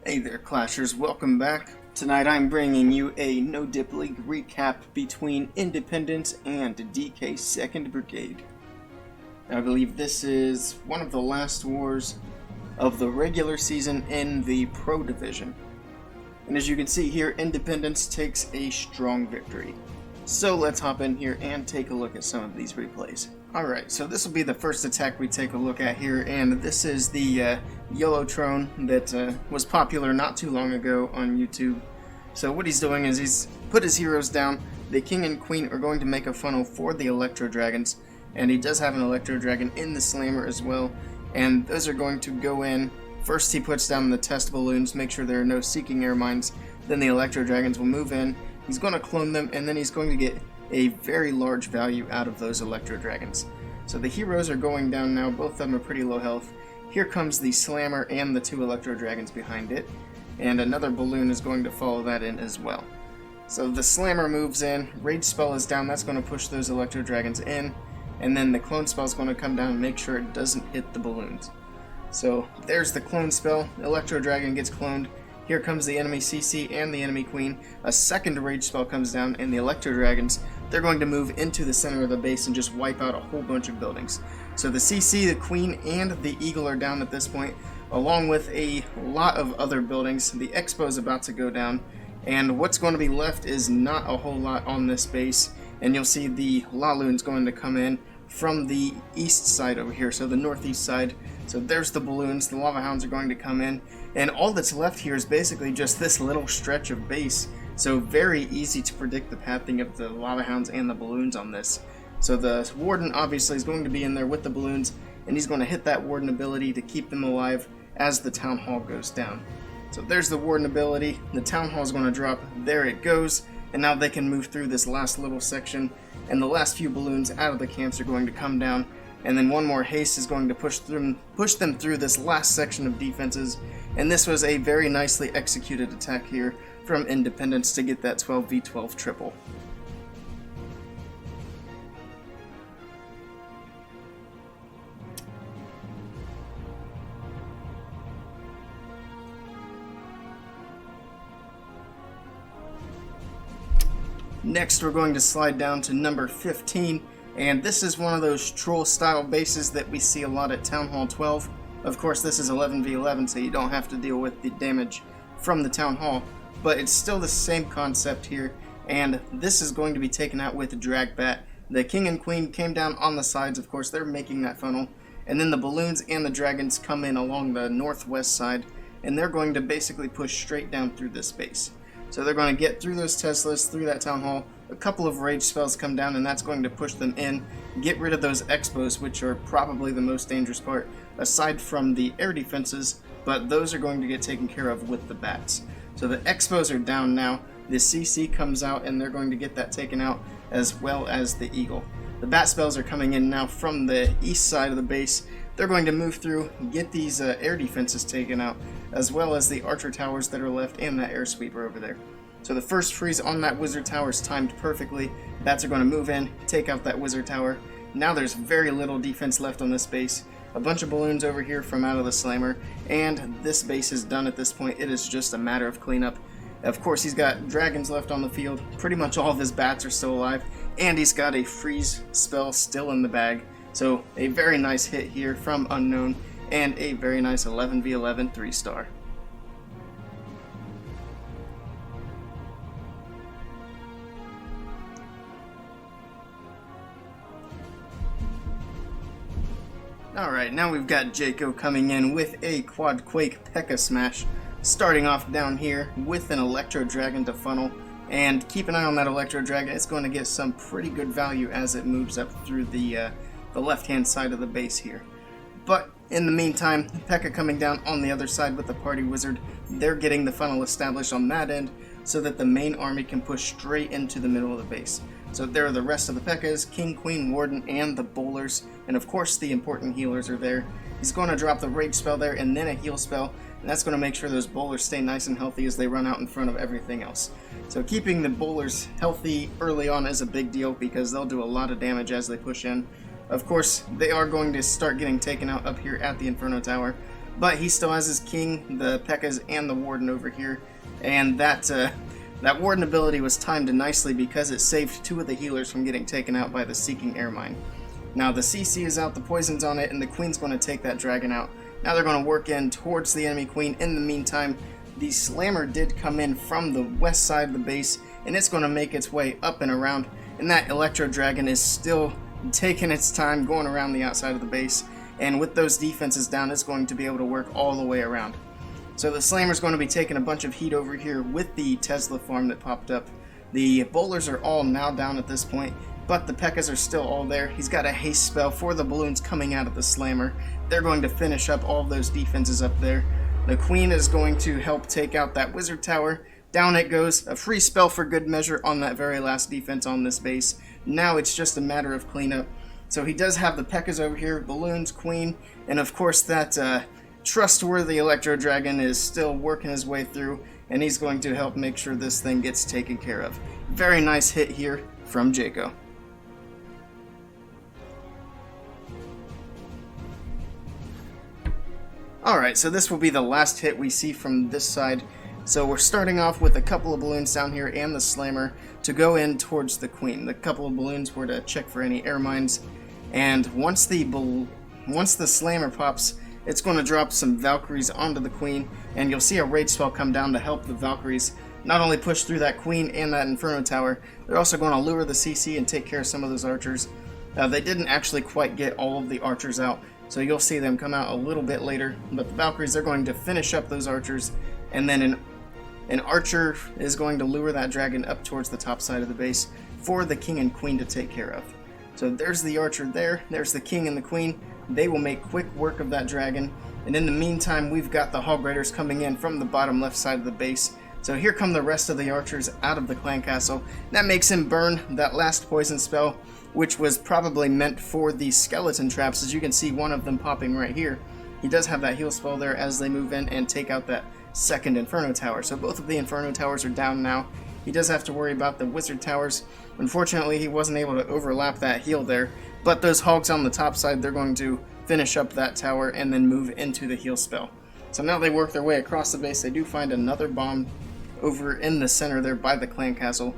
Hey there, Clashers, welcome back. Tonight I'm bringing you a no-dip league recap between Independence and DK 2nd Brigade. I believe this is one of the last wars of the regular season in the Pro Division. And as you can see here, Independence takes a strong victory. So let's hop in here and take a look at some of these replays. Alright, so this will be the first attack we take a look at here, and this is the Yellow Trone that was popular not too long ago on YouTube. So what he's doing is he's put his heroes down. The King and Queen are going to make a funnel for the Electro Dragons, and he does have an Electro Dragon in the Slammer as well, and those are going to go in. First he puts down the test balloons, make sure there are no Seeking Air Mines, then the Electro Dragons will move in. He's going to clone them, and then he's going to get a very large value out of those Electro Dragons. So the heroes are going down now, both of them are pretty low health. Here comes the Slammer and the two Electro Dragons behind it, and another balloon is going to follow that in as well. So the Slammer moves in, Rage Spell is down, that's going to push those Electro Dragons in, and then the Clone Spell is going to come down and make sure it doesn't hit the balloons. So there's the Clone Spell, Electro Dragon gets cloned. Here comes the enemy CC and the enemy Queen. A second Rage Spell comes down, and the Electro Dragons, they're going to move into the center of the base and just wipe out a whole bunch of buildings. So the CC, the Queen, and the Eagle are down at this point, along with a lot of other buildings. The Expo is about to go down, and what's going to be left is not a whole lot on this base. And you'll see the Laloon's going to come in from the east side over here, so the northeast side. So there's the balloons, the Lava Hounds are going to come in, and all that's left here is basically just this little stretch of base. So very easy to predict the pathing of the Lava Hounds and the balloons on this. So the Warden obviously is going to be in there with the balloons, and he's going to hit that Warden ability to keep them alive as the Town Hall goes down. So there's the Warden ability, the Town Hall is going to drop, there it goes, and now they can move through this last little section, and the last few balloons out of the camps are going to come down, and then one more haste is going to push them through this last section of defenses. And this was a very nicely executed attack here from Independence to get that 12v12 triple. Next we're going to slide down to number 15. And this is one of those troll style bases that we see a lot at Town Hall 12. Of course this is 11v11, so you don't have to deal with the damage from the Town Hall, but it's still the same concept here, and this is going to be taken out with Drag Bat. The King and Queen came down on the sides, of course they're making that funnel, and then the balloons and the dragons come in along the northwest side, and they're going to basically push straight down through this base. So they're going to get through those Teslas, through that Town Hall, a couple of Rage Spells come down, and that's going to push them in, get rid of those Expos, which are probably the most dangerous part, aside from the air defenses, but those are going to get taken care of with the Bats. So the Expos are down now, the CC comes out, and they're going to get that taken out, as well as the Eagle. The Bat Spells are coming in now from the east side of the base. They're going to move through, get these air defenses taken out, as well as the Archer Towers that are left and that Air Sweeper over there. So the first freeze on that Wizard Tower is timed perfectly. Bats are going to move in, take out that Wizard Tower. Now there's very little defense left on this base. A bunch of balloons over here from out of the Slammer, and this base is done at this point. It is just a matter of cleanup. Of course, he's got dragons left on the field. Pretty much all of his bats are still alive, and he's got a freeze spell still in the bag. So a very nice hit here from Unknown, and a very nice 11v11 3-star. Alright, now we've got Jaco coming in with a Quad Quake P.E.K.K.A. Smash, starting off down here with an Electro Dragon to funnel, and keep an eye on that Electro Dragon. It's going to get some pretty good value as it moves up through the left-hand side of the base here. But in the meantime, P.E.K.K.A. coming down on the other side with the Party Wizard. They're getting the funnel established on that end so that the main army can push straight into the middle of the base. So there are the rest of the P.E.K.K.A.s, King, Queen, Warden, and the Bowlers, and of course the important healers are there. He's going to drop the Rage Spell there and then a Heal Spell, and that's going to make sure those Bowlers stay nice and healthy as they run out in front of everything else. So keeping the Bowlers healthy early on is a big deal because they'll do a lot of damage as they push in. Of course, they are going to start getting taken out up here at the Inferno Tower, but he still has his king, the P.E.K.K.A.s, and the warden over here, and that warden ability was timed nicely because it saved 2 of the healers from getting taken out by the Seeking Air Mine. Now the CC is out, the poison's on it, and the queen's going to take that dragon out. Now they're going to work in towards the enemy queen. In the meantime, the slammer did come in from the west side of the base, and it's going to make its way up and around, and that electro dragon is still taking its time going around the outside of the base, and with those defenses down, it's going to be able to work all the way around. So the slammer's going to be taking a bunch of heat over here with the Tesla farm that popped up. The bowlers are all now down at this point, but the P.E.K.K.A.s are still all there. He's got a haste spell for the balloons coming out of the slammer. They're going to finish up all of those defenses up there. The queen is going to help take out that wizard tower. Down it goes, a free spell for good measure on that very last defense on this base. Now it's just a matter of cleanup. So he does have the P.E.K.K.A.s over here, balloons, queen, and of course that trustworthy electro dragon is still working his way through, and he's going to help make sure this thing gets taken care of. Very nice hit here from Jaco. Alright, so this will be the last hit we see from this side. So we're starting off with a couple of balloons down here and the slammer to go in towards the queen. The couple of balloons were to check for any air mines, and once the slammer pops, it's going to drop some Valkyries onto the queen, and you'll see a rage spell come down to help the Valkyries not only push through that queen and that Inferno Tower, they're also going to lure the CC and take care of some of those archers. They didn't actually quite get all of the archers out, so you'll see them come out a little bit later, but the Valkyries, they're going to finish up those archers, and then an archer is going to lure that dragon up towards the top side of the base for the king and queen to take care of. So there's the archer there's the king and the queen. They will make quick work of that dragon, and in the meantime we've got the Hog Riders coming in from the bottom left side of the base. So here come the rest of the archers out of the clan castle. That makes him burn that last poison spell, which was probably meant for the skeleton traps, as you can see one of them popping right here. He does have that heal spell there as they move in and take out that second Inferno Tower. So both of the Inferno Towers are down now. He does have to worry about the Wizard Towers. Unfortunately, he wasn't able to overlap that heal there, but those hogs on the top side, they're going to finish up that tower and then move into the heal spell. So now they work their way across the base. They do find another bomb over in the center there by the clan castle.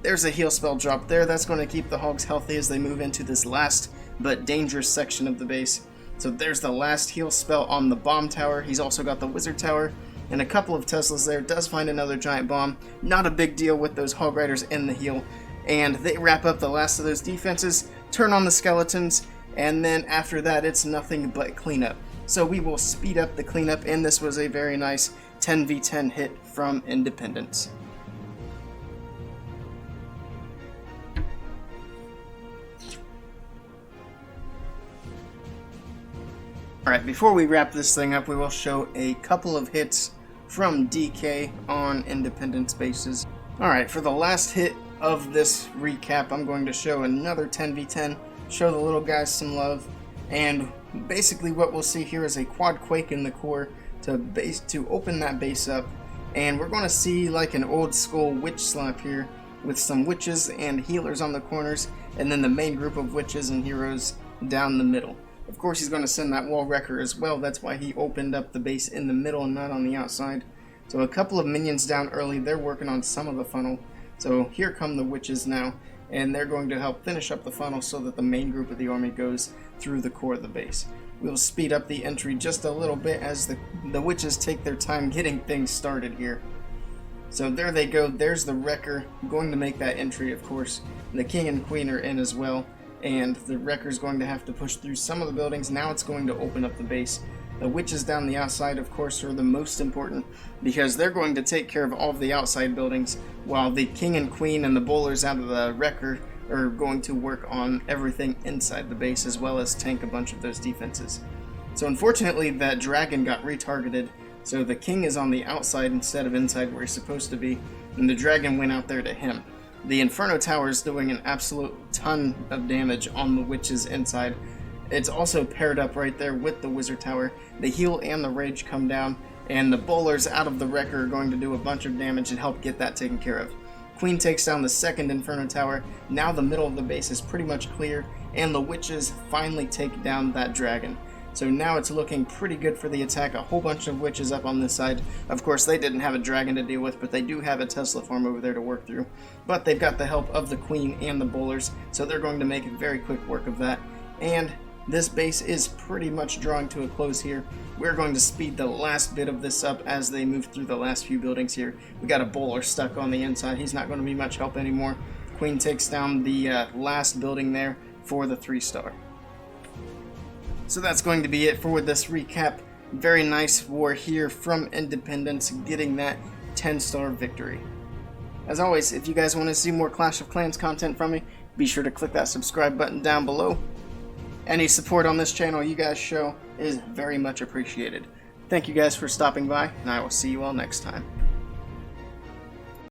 There's a heal spell drop there. That's going to keep the hogs healthy as they move into this last but dangerous section of the base. So there's the last heal spell on the bomb tower. He's also got the Wizard Tower and a couple of Teslas there. Does find another giant bomb. Not a big deal with those Hog Riders in the heal. And they wrap up the last of those defenses, turn on the skeletons, and then after that it's nothing but cleanup. So we will speed up the cleanup, and this was a very nice 10v10 hit from Independence. Alright, before we wrap this thing up, we will show a couple of hits from DK on Independence bases. Alright, for the last hit of this recap, I'm going to show another 10v10, show the little guys some love, and basically what we'll see here is a quad quake in the core to open that base up, and we're going to see like an old school witch slap here with some witches and healers on the corners, and then the main group of witches and heroes down the middle. Of course, he's going to send that wall wrecker as well. That's why he opened up the base in the middle and not on the outside. So a couple of minions down early, they're working on some of the funnel. So here come the witches now, and they're going to help finish up the funnel so that the main group of the army goes through the core of the base. We'll speed up the entry just a little bit as the witches take their time getting things started here. So there they go, there's the wrecker going to make that entry, of course. The king and queen are in as well, and the wrecker's going to have to push through some of the buildings. Now it's going to open up the base. The witches down the outside, of course, are the most important because they're going to take care of all of the outside buildings, while the king and queen and the bowlers out of the wrecker are going to work on everything inside the base as well as tank a bunch of those defenses. So unfortunately, that dragon got retargeted, so the king is on the outside instead of inside where he's supposed to be, and the dragon went out there to him. The Inferno Tower is doing an absolute ton of damage on the witches inside. It's also paired up right there with the Wizard Tower. The heal and the rage come down, and the bowlers out of the wrecker are going to do a bunch of damage and help get that taken care of. Queen takes down the second Inferno Tower. Now the middle of the base is pretty much clear, and the witches finally take down that dragon. So now it's looking pretty good for the attack. A whole bunch of witches up on this side. Of course, they didn't have a dragon to deal with, but they do have a Tesla farm over there to work through. But they've got the help of the queen and the bowlers, so they're going to make very quick work of that. And this base is pretty much drawing to a close here. We're going to speed the last bit of this up as they move through the last few buildings here. We got a bowler stuck on the inside. He's not going to be much help anymore. Queen takes down the last building there for the 3-star. So that's going to be it for this recap. Very nice war here from Independence, getting that 10-star victory. As always, if you guys want to see more Clash of Clans content from me, be sure to click that subscribe button down below. Any support on this channel you guys show is very much appreciated. Thank you guys for stopping by, and I will see you all next time.